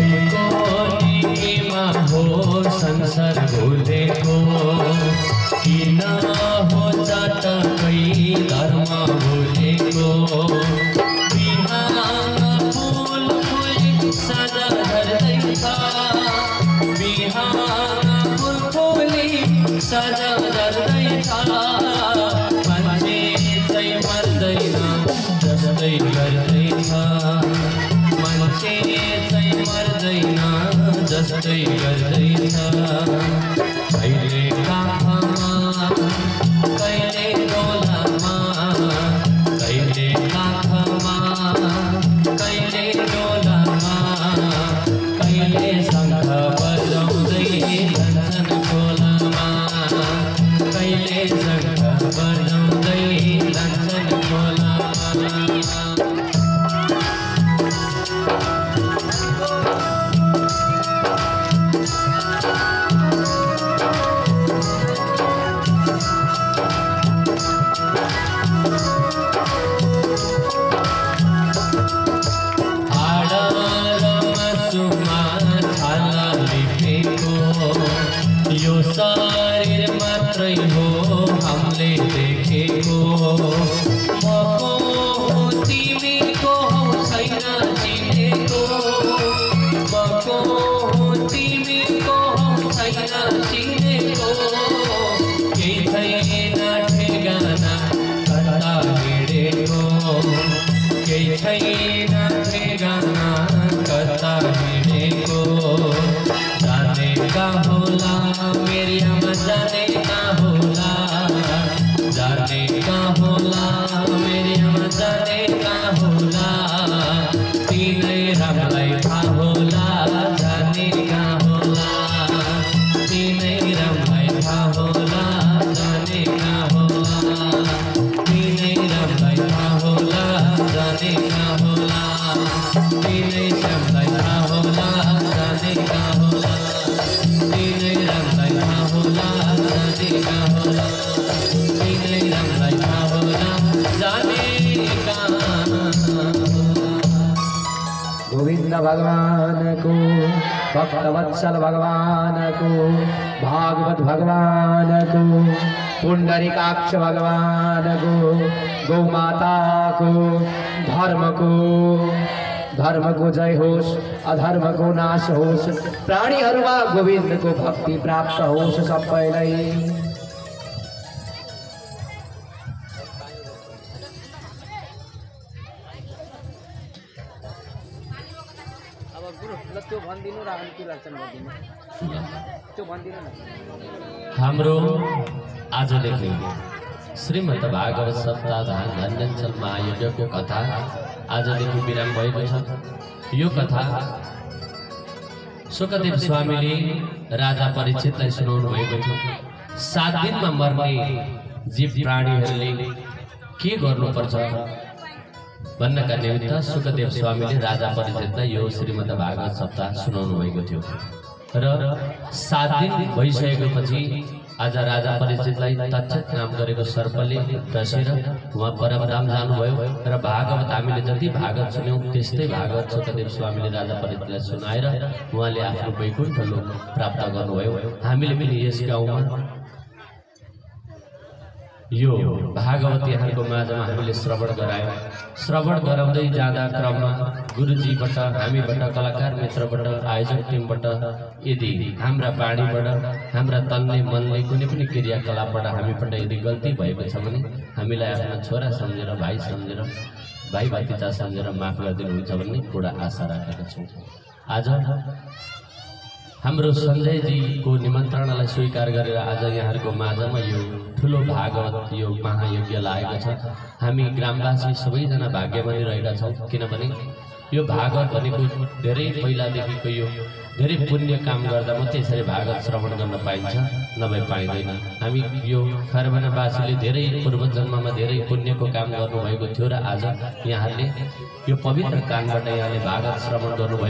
उनको नीतिमा हो संसार भुलेको किन हो जटकै धर्म भुलेको बिहान फुल फुली सदा झर्दैछ बिहान फुल फुली सदा झर्दैछ मान्छे चाहिँ मर्दैन जस्तै गर्दैछ मान्छे चाहिँ मर्दैन जस्तै गर्दैछ कहिले काखमा कहिले डोलामा कहिले काखमा कहिले डोलामा कहिले शङ्ख बजाउँदै जान्छन् खोलामा कहिले शङ्ख बजाउँदै जान्छन् खोलामा यो शरीर मात्रै हो हामीले देखेको मको तिमीको छैन चिनेको मको तिमीको छैन चिनेको केही छैन ठेगाना कता हिँडेको केही छैन ठेगाना कता हिँडेको जानेका होला मेरी आमा जानेका होला जानेका होला मेरी आमा जानेका होला तिनै रामलाई थाहा होला जानेका होला तिनै रामलाई थाहा होला जानेका होला तिनै रामलाई थाहा होला जानेका होला तिनै श्यामलाई थाहा होला जानेका होला तिनै रामलाई थाहा होला जानेका होला तिनै रामलाई थाहा होला जानेका गोविंद भगवान को भक्तवत्सल भगवान को भागवत भगवान को पुंडरीकाक्ष भगवान को गौ माता को धर्म को जय होस् अधर्म को नाश होस् प्राणीहरुमा गोविंद को भक्ति प्राप्त होस् सबैलाई हाम्रो आजदेखि श्रीमद् भागवत सप्ताह धन्यञ्चल महायज्ञको कथा आजदेखि विराम भएको छ। यो कथा शुकदेव स्वामीले राजा परीक्षितलाई सुनाउनु भएको थियो। 7 दिनमा मर्ने जीव प्राणीहरूले के गर्नुपर्छ भन्नका निमित्त शुकदेव स्वामीले राजा परीक्षितलाई यो श्रीमद् भागवत सप्ताह सुनाउनु भएको थियो र 7 दिन भइसकेपछि आज राजा परीक्षितलाई तक्षक नाम गरेको सर्पले डसेर उहाँ परमधाम जानुभयो र भागवत हामीले जति भागवत सुन्यौं त्यस्तै भागवत शुकदेव स्वामीले राजा परीक्षितलाई सुनाएर उहाँले आफ्नो वैकुण्ठ लोक प्राप्त गर्नुभयो। हामीले पनि यस गाउँमा यो भागवत यहाँको माझमा हामीले श्रवण गरायौं। श्रवण गराउँदै जाँदा क्रममा गुरुजीबाट हामीबाट कलाकार मित्रबाट आयोजक टिमबाट यदि हाम्रा बाणीबाट हाम्रा तनले मनले कुनै पनि क्रियाकलापबाट हामीबाट यदि गल्ती भएको छ भने हामीलाई आफ्नो छोरा सम्झेर भाइ सम्झेर भाइ भतिजा सम्झेर माफ गरिदिनुहुन्छ भन्ने पूर्ण आशा राखेका छौँ। आज हाम्रो सञ्जय जी को निमन्त्रणालाई स्वीकार गरेर आज यहाँहरुको माझमा यो ठुलो भागवत यो महायज्ञ लागेको छ। हामी ग्रामवासी सबैजना भाग्यमानी रहेका छौं किनभने यो भागवत भनेको धेरै पहिलादेखिको यो धेरै पुण्य काम गर्दा मात्रै यसरी भागवत श्रवण गर्न पाइन्छ नभए पाइदैन। हामी यो खरबनावासीले धेरै पूर्व जन्ममा धेरै पुण्यको काम गर्नुभएको थियो र आज यहाँले यो पवित्र कामबाट यहाँले भागवत श्रवण गर्नुभयो।